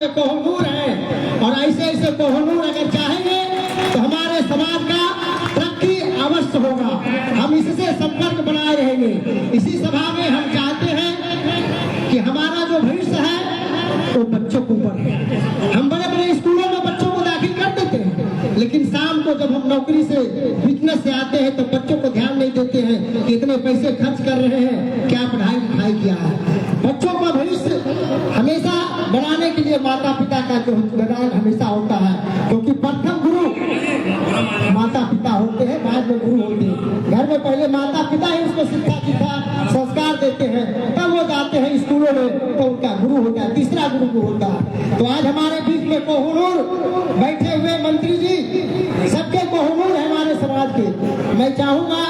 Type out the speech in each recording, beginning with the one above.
कोहनूर है और ऐसे ऐसे कोहनूर अगर चाहेंगे तो हमारे समाज का तरक्की अवश्य होगा। हम इससे संपर्क बनाए रहेंगे। इसी सभा में हम चाहते हैं कि हमारा जो भविष्य है वो बच्चों के ऊपर है। हम बड़े बड़े स्कूलों में बच्चों को दाखिल कर देते हैं, लेकिन शाम को जब हम नौकरी से बिजनेस से आते हैं तो बच्चों को ध्यान नहीं देते हैं कि इतने पैसे खर्च कर रहे हैं, क्या पढ़ाई लिखाई किया है। बच्चों का भविष्य हमेशा बनाने के लिए माता पिता का जो योगदान हमेशा होता है, क्योंकि प्रथम गुरु माता पिता होते हैं, बाद में गुरु होते हैं। घर में पहले माता पिता ही उसको शिक्षा संस्कार देते हैं, तब वो जाते हैं स्कूलों में तो उनका गुरु होता है, तीसरा गुरु होता है। तो आज हमारे बीच में कोहनूर बैठे हुए मंत्री जी सबके कोहनूर है हमारे समाज के। मैं चाहूंगा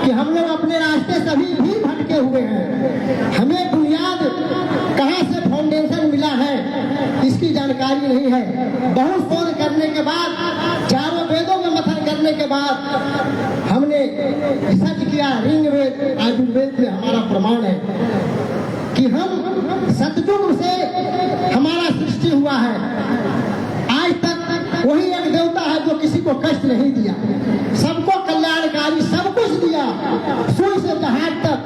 कि हम लोग अपने रास्ते सभी भी भटके हुए हैं, हमें बुनियाद कहाँ से फाउंडेशन मिला है इसकी जानकारी नहीं है। बहुत शोध करने के बाद, चारों वेदों में मंथन करने के बाद हमने रिसर्च किया। ऋग वेद आयुर्वेद में हमारा प्रमाण है कि हम सतयुग से हमारा सृष्टि हुआ है। आज तक वही एक देवता है जो किसी को कष्ट नहीं दिया, सबको कल्याणकारी सब कुछ दिया। सुई से जहाज तक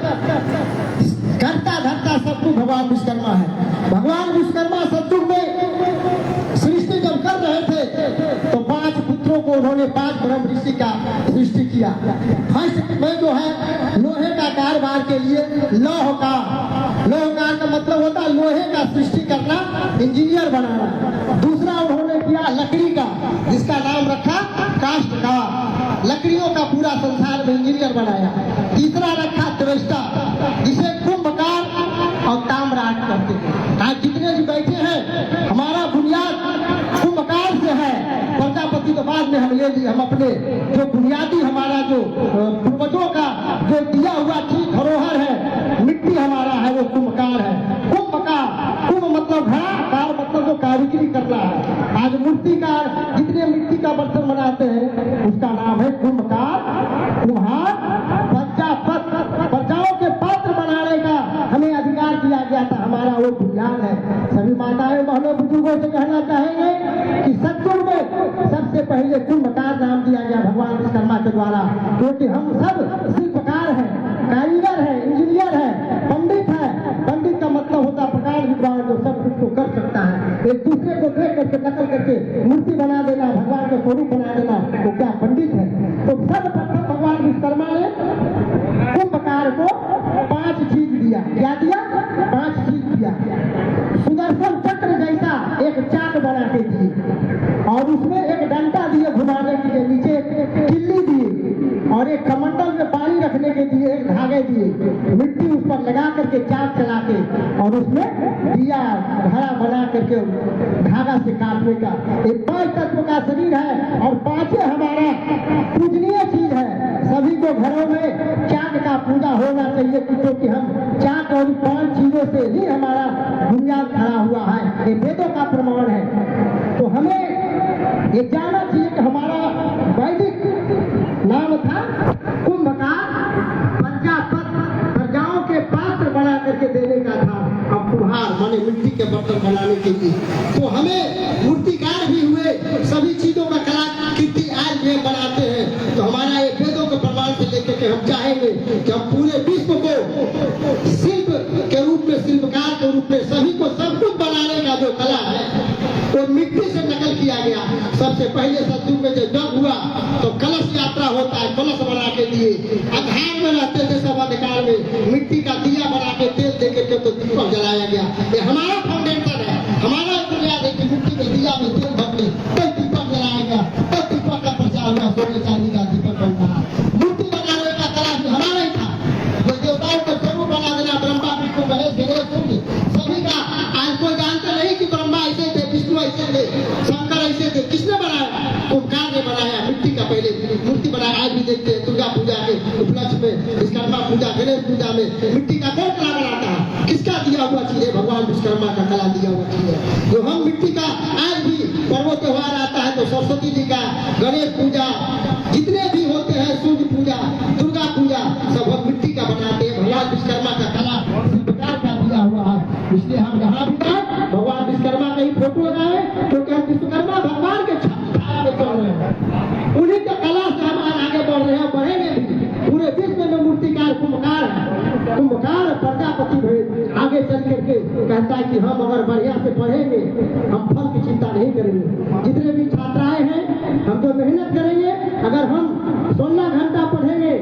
करता धरता सब कुछ भगवान विश्वकर्मा है। भगवान विश्वकर्मा सतयुग में सृष्टि जब कर रहे थे तो 5 पुत्रों को उन्होंने 5 ब्रह्म ऋषि का सृष्टि किया। फर्स्ट में जो है लोहे का कारोबार के लिए लोहकार का मतलब होता है लोहे का सृष्टि करना, इंजीनियर बनाना। दूसरा उन्होंने किया लकड़ी का, जिसका नाम रखा काष्ठ का, लकड़ियों का पूरा संसार में इंजीनियर बनाया। तीसरा रखा त्रिष्टा, जिसे कुंभकार और ताम्रराज करते हैं। आज जितने भी बैठे हैं हमारा बुनियाद कुंभकार से है। प्रजापति तो बाद में हम ले लिए, हम अपने जो बुनियादी हमारा जो पूर्वजों का जो दिया हुआ चीज धरोहर है, मिट्टी हमारा है, वो कुंभकार है। कुंभकार, कुंभ मतलब घड़ा, कार मतलब जो कारीगरी करना है। आज मूर्तिकार जितने मिट्टी का बर्तन बनाते हैं उसका नाम है कुंभकार, कुम्हार, प्रजाओं के पात्र बनाने का हमें अधिकार दिया गया था, हमारा वो बुनियाद है। सभी माताएं बहनों बुजुर्गों से कहना चाहेंगे कि सतयुग में सबसे पहले कुंभकार नाम दिया गया भगवान विश्वकर्मा के द्वारा, क्योंकि हम सब शिल्पकार हैं, कारीगर है, इंजीनियर है, पंडित है। पंडित का मतलब होता है प्रकार विद्वान जो सब कुछ को कर सकता है। एक दूसरे को देख करके नकल करके मूर्ति बना देना, भगवान का स्वरूप बना देना, तो क्या पंडित है। तो सर्वप्रथम भगवान विश्वकर्मा ने कुंभकार को 5 चीज दिया। क्या दिया? 5 चीज दिया। सुदर्शन चक्र जैसा एक चाक बना के दिए और उसमें एक डंडा दिए घुमाने के लिए, नीचे एक किल्ली दिए और एक कमंडल में पानी रखने के लिए एक धागे दिए। मिट्टी उस पर लगा करके चाक चला के और उसमें दिया घड़ा बना करके धागा से काटने का। एक 5 तत्व का शरीर है और 5 हमारा पूजनीय चीज है। सभी को घरों में चाक का पूजा होना चाहिए, क्योंकि हम चाक और 5 चीजों से ही हमारा बुनियाद खड़ा हुआ है। ये वेदों का प्रमाण है। तो हमें ये जानना चाहिए कि हमारा वैदिक नाम था कुंभकार, प्रजाओं के पात्र बना करके देने का था। अब कुम्हार माने मिट्टी के बर्तन बनाने के लिए। तो हमें मूर्तिकार भी हुए, सभी चीजों का कलाकृति आज भी हम बनाते हैं। तो हमारा ये वेदों के प्रमाण से लेकर के हम चाहेंगे कि हम पूरे विश्व को शिल्प के रूप में, शिल्पकार के रूप में सभी को सब कुछ बनाने का जो कला है वो मिट्टी से नकल किया गया। सबसे पहले सतयुग में जब जग हुआ तो कलश यात्रा होता है, कलश बना के दिए। अंधार में रहते थे सब, अंधकार में मिट्टी का दिया बना के तेल दे के तो दीपक जलाया गया। ये हमारा फाउंडेशन है, हमारा बुनियाद है कि मिट्टी के दिया में तेल भर के तो दीपक जलाया गया, तो दीपक का प्रचार हुआ, सोने चांदी का दीपक बनता। मूर्ति बनाने का कला भी हमारा ही था। जो देवताओं का स्वरूप बना देना, ब्रह्मा विष्णु महेश गणेश सभी का। आज कोई जानते नहीं कि ब्रह्मा ऐसे थे, विष्णु ऐसे थे, शंकर ऐसे थे। किसने बनाया? कुम्भकार ने बनाया। मिट्टी का पहले मूर्ति बनाया। आज भी देखते हैं दुर्गा पूजा के उपलक्ष्य में, विश्वकर्मा पूजा, गणेश पूजा में मिट्टी का कौन कला बनाता है? किसका दिया हुआ चीज है? भगवान विश्वकर्मा का कला दिया हुआ चीज है। जो हम मिट्टी का आज भी पर्व त्योहार आता है तो सरस्वती जी का, गणेश पूजा, जितने भी होते हैं, सूर्य पूजा, दुर्गा पूजा, सब हम मिट्टी का बनाते हैं। भगवान विश्वकर्मा का कला शिल्पकार का दिया हुआ है। इसलिए हम यहाँ भी भगवान विश्वकर्मा का ही फोटो क्यों लगाए? क्योंकि हम विश्वकर्मा भगवान के छाया में चल रहे हैं, उन्हीं के कला से हम आगे बढ़ रहे हैं, बढ़ेंगे भी। पूरे विश्व में मूर्तिकार कुंभकार है, कुंभकार प्रजापति भेद आगे चल करके कहता है कि हम अगर बढ़िया से पढ़ेंगे हम फल की चिंता नहीं करेंगे। जितने भी छात्राएं हैं हम जो मेहनत करेंगे, अगर हम 16 घंटा पढ़ेंगे,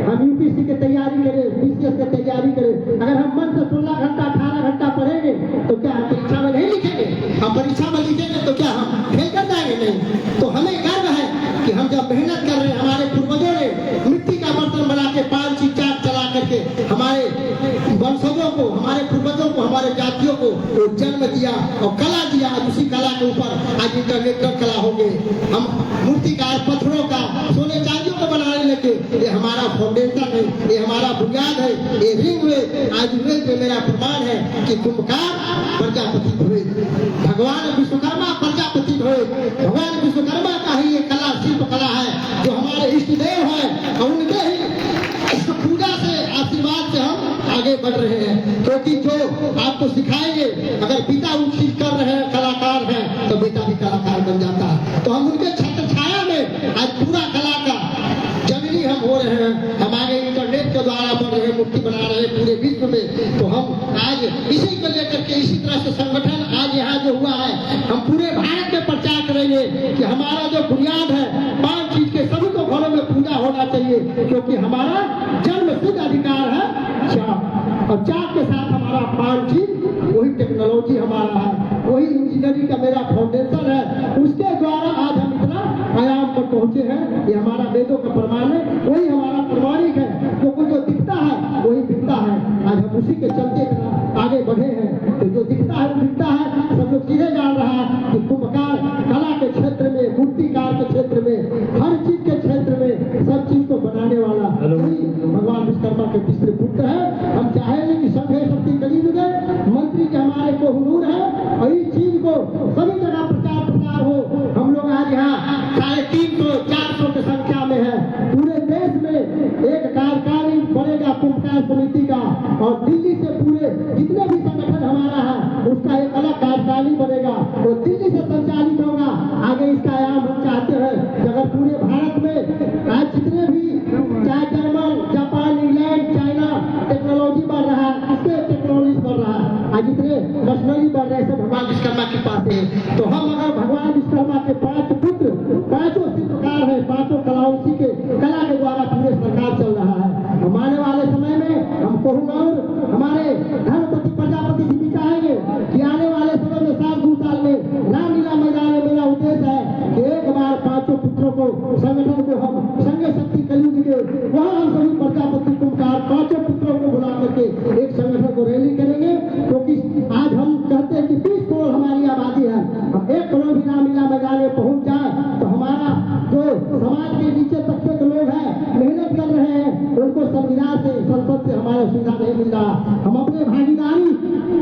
हम यूपीएससी की तैयारी करें, बीसीएस की तैयारी करें, अगर हम मन से 16 घंटा 18 घंटा पढ़ेंगे तो क्या हम परीक्षा में नहीं लिखेंगे? हम परीक्षा में लिखेंगे तो क्या हम फेल कर जाएंगे? नहीं। तो हमें गर्व है कि हम जब मेहनत कर रहे हैं, हमारे पूर्वजों ने मिट्टी का बर्तन बना के 5 चाक चला करके हमारे वंशजों को, हमारे पूर्वजों को, हमारे जातियों को जन्म दिया और कला दिया। उसी कला के ऊपर आज इंटरनेशनल कला हो गए। हम मूर्तिकार पत्थरों का, सोने चांदियों को बनाने लगे। ये हमारा फाउंडेशन है, ये हमारा बुनियाद है। ये रिंग में आयुर्वेद में मेरा प्रमाण है कि कुंभकार प्रजापति हुए, भगवान विश्वकर्मा प्रजापति हुए। भगवान विश्वकर्मा का ही ये कला, शिल्प कला है जो हमारे इष्ट देव है, और उनके ही पूजा से, आशीर्वाद से हम आगे बढ़ रहे हैं। क्योंकि जो आपको सिखाएंगे, अगर पिता वो चीज कर रहे हैं, कलाकार हैं, तो बेटा भी कलाकार बन जाता है। तो हम उनके छत्र छाया में आज पूरा कला का जननी हम हो रहे हैं। हम आगे इंटरनेट के द्वारा बढ़ रहे हैं, मूर्ति बना रहे हैं पूरे विश्व में। तो हम आज इसी को लेकर के, इसी तरह से संगठन आज यहाँ जो हुआ है, हम पूरे भारत में प्रचार करेंगे कि हमारा जो बुनियाद है 5 चीज के, सभी को घरों में पूजा होना चाहिए। क्योंकि हमारा जन्म सिद्ध अधिकार है चाक, और चाक के साथ हमारा 5 चीज, वही टेक्नोलॉजी हमारा है, वही इंजीनियरिंग का मेरा फाउंडेशन है। उसके द्वारा आज हम इतना आयाम पर पहुंचे हैं। ये हमारा वेदों का प्रमाण है, वही हमारा प्रमाणिक है। क्योंकि जो दिखता है वही दिखता है। आज हम उसी के चलते इतना आगे बढ़े हैं। तो जो दिखता है वो दिखता है। सब लोग सीधे जान रहा है कि कुंभकार कला के क्षेत्र में, मूर्तिकार के क्षेत्र में, हर चीज के क्षेत्र में, सब चीज को बनाने वाला भगवान विश्वकर्मा के तीसरे पुत्र है। हम चाहेंगे कि संघ शक्ति कलियुग में मंत्री के हमारे कोहिनूर है, और इस चीज को सभी जगह प्रचार प्रसार हो। हम लोग आज यहाँ 350-400 की संख्या में है। पूरे देश में एक कार्यकारिणी बनेगा कुंभकार समिति का, और दिल्ली से पूरे जितने भी संगठन हमारा है उसका एक अलग कार्यकारिणी बनेगा, वो दिल्ली से संचालित होगा। आगे इसका आयाम हम चाहते हैं कि अगर पूरे भारत में आज जितने भी, चाहे German, Japan, England, China technology बढ़ रहा है, इससे टेक्नोलॉजी बढ़ रहा है, आज जितने मशीनरी बढ़ रहे हैं सब भगवान विश्वकर्मा के पास है। तो हम अगर भगवान विश्वकर्मा के 5 पुत्र, 5 शिल्पकार है, 5 कलावंशी के कला के द्वारा पूरे सरकार चल रहा है। हम आने वाले समय में हम कोहुनूर हमारे धर्मपति प्रजापति जी भी चाहेंगे कि आने वाले समय में 7-2 साल में रामलीला मैदान में मेरा उद्देश्य है कि एक बार 5 पुत्रों को, संगठन को हम संघ शक्ति कलियुग के, वहाँ हम सभी प्रजापति कुंभकार 5 पुत्रों को बुला करके एक संगठन को रैली करेंगे। क्योंकि आज हम कहते हैं कि 20 करोड़ हमारी आबादी है, हम 1 करोड़ भी रामलीला मैदान में पहुंच जाए तो हमारा जो समाज के नीचे तबके के लोग हैं, मेहनत कर रहे हैं, उनको संविधान से, संसद से हमारा सुविधा नहीं मिल रहा। हम अपने भागीदारी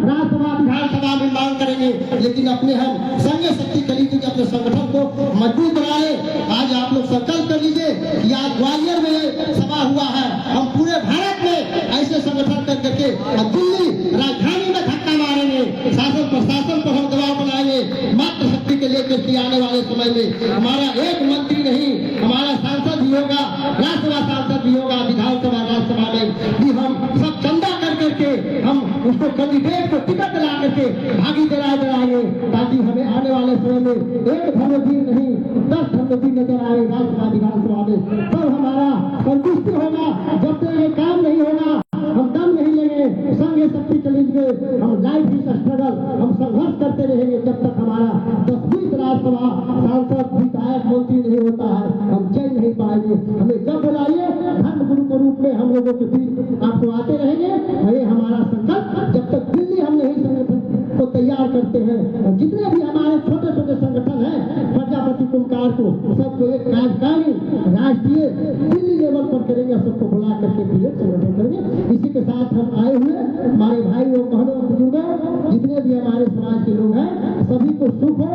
राज्यसभा, विधानसभा में मांग करेंगे, लेकिन अपने हम संघ शक्ति कलियुग के अपने संगठन को मजबूत बनाए। आज आप लोग संकल्प कर लीजिए कि आज ग्वालियर में सभा हुआ है, हम पूरे भारत में ऐसे संगठन कर करके दिल्ली राजधानी में धक्का मारेंगे, शासन प्रशासन पर हम दबाव बनाएंगे, मातृशक्ति के लेकर के आने वाले समय में हमारा एक मंत्री नहीं, हमारा सांसद भी होगा, राज्यसभा सांसद भी होगा, विधानसभा राज्यसभा में भी हम सब चंदा कर करके हम उसको कैंडिडेट को टिकट ला करके भागी दिलाएंगे, ताकि हमें आने वाले समय में एक धर्मवीर नहीं 10 धर्मवीर नजर आए राज्यसभा विधानसभा में। तब हमारा संतुष्टि होगा। जब तक ये काम नहीं होगा हम दम नहीं लेंगे। संघ शक्ति कलियुग में हम लाइफ इज स्ट्रगल, हम संघर्ष करते रहेंगे जब तक हमारा 10-20 राज्यसभा सांसद, विधायक, मंत्री नहीं होता है, हम चल नहीं पाएंगे। हमें जब बुलाइए धर्म गुरु के रूप में हम लोगों के बीच आपको आते रहेंगे। ये हमारा संकल्प, जब तक दिल्ली हम नहीं संगठन को तैयार करते हैं, और जितने भी हमारे छोटे छोटे संगठन हैं प्रजापति कुंभकार को सबको एक कार्यकारिणी राष्ट्रीय दिल्ली लेवल पर करेंगे, सबको बुला करके फिर संगठन करेंगे। इसी के साथ हम आए हुए हमारे भाई और बहनों, बुजुर्गों, जितने भी हमारे समाज के लोग हैं, सभी को सुख हो,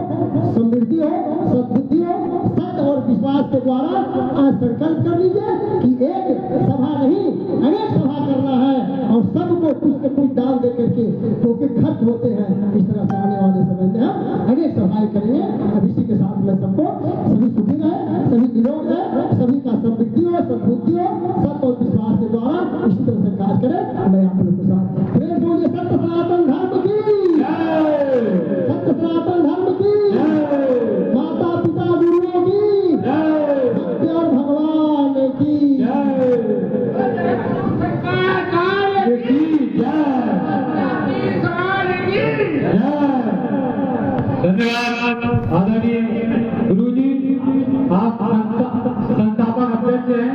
समृद्धि हो, सद्बुद्धि हो, सत्य और विश्वास के द्वारा आज संकल्प कर लीजिए कि एक सभा नहीं अनेक सभा करना है, और सबको कुछ न कुछ दान दे करके, क्योंकि खर्च होते हैं, इस तरह से आने वाले समय में हम अनेक सफाई करेंगे। अब इसी के साथ में सबको सभी सुखी रहे, सभी निरोग रहे, सभी का समृद्धि हो, सद्बुद्धि हो, सत्य और विश्वास के द्वारा इसी तरह से कार्य करें। मैं आप लोगों के साथ प्रेम बोलिए सत्य सनातन धर्म की, सत्य सनातन धर्म की, माता पिता गुरुओं की, सत्य और भगवान की धन्यवाद आदरणीय गुरु जी। आप संस्थापक अध्यक्ष हैं।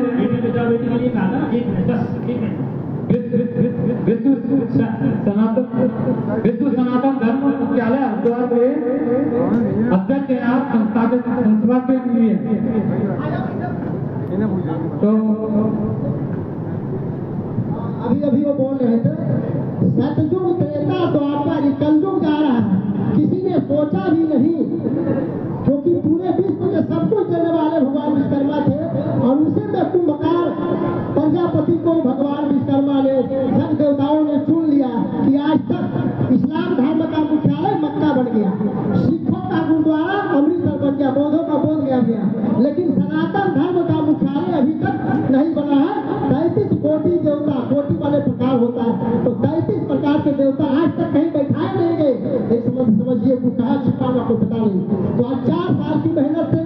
विश्व सनातन धर्म मुख्यालय हरिद्वार के अध्यक्ष हैं आप, संस्था के लिए। तो अभी वो बोल रहे थे सतयुग त्रेता द्वापर कलयुग जा रहा है, किसी ने सोचा भी नहीं, क्योंकि पूरे विश्व के सब कुछ देने वाले भगवान विश्वकर्मा थे और उसी में कुंभकार प्रजापति को भगवान विश्वकर्मा ने सब देवताओं ने चुन लिया कि आज तक इस्लाम धर्म का मुख्यालय मक्का बन गया, सिखों का गुरुद्वारा अमृतसर बन गया, बौद्धों का बोध गया, लेकिन सनातन धर्म का मुख्यालय अभी तक नहीं बना है। 33 कोटि देवता, कोटि वाले प्रकार होता है, तो 33 प्रकार के देवता आज तक कहीं बैठाए नहीं गए। एक समझिए को कहा छिपाना को पता नहीं। तो आज 4 साल की मेहनत से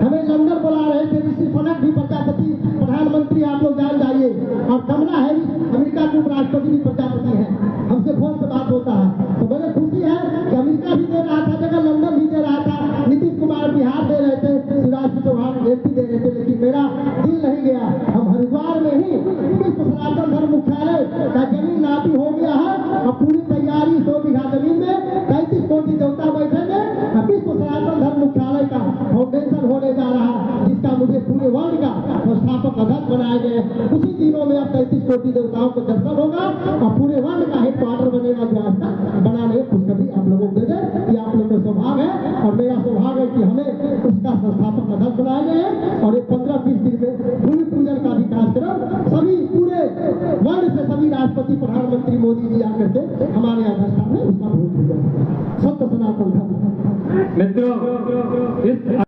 हमें लंदन बुला रहे थे, ऋषि सुनक भी प्रजापति प्रधानमंत्री आप लोग जान जाइए, और कमला हैरिस अमेरिका के उपराष्ट्रपति भी प्रजापति है, हमसे फोन से बात होता है। तो बड़े खुशी है कि अमेरिका भी दे रहा था जगह, लंदन भी दे रहा था, नीतीश कुमार बिहार दे रहे थे, शिवराज सिंह चौहान एमपी दे रहे थे, लेकिन मेरा दिल नहीं गया। हम हरिद्वार में ही विश्व सनातन धर्म मुख्यालय का जमीन नापी हो गया है और पूरी तैयारी 100 बीघा जमीन में 33 कोटि देवता बैठेंगे। विश्व सनातन धर्म मुख्यालय का फाउंडेशन होने जा रहा है, जिसका मुझे पूरे वर्ल्ड का संस्थापक अध्यक्ष बनाए गए। उसी दिनों में अब 33 कोटि देवताओं को दर्शन होगा और पूरे वर्ल्ड का हेडक्वार्टर बनेगा, जो आज तक बना नहीं। खुशखबरी आप लोगों को दे दें, ये आप लोगों का सौभाग्य है और मेरा सौभाग्य है कि हमें उसका संस्थापक अध्यक्ष बनाए गए हैं। और ये 15-20 दिन में भूमि पूजन का भी कार्यक्रम सभी पूरे वर्ल्ड से सभी राष्ट्रपति प्रधानमंत्री मोदी जी आकर के हमारे यहाँ में उसका भूमि पूजन। सत्य सनातन धर्म। मित्रों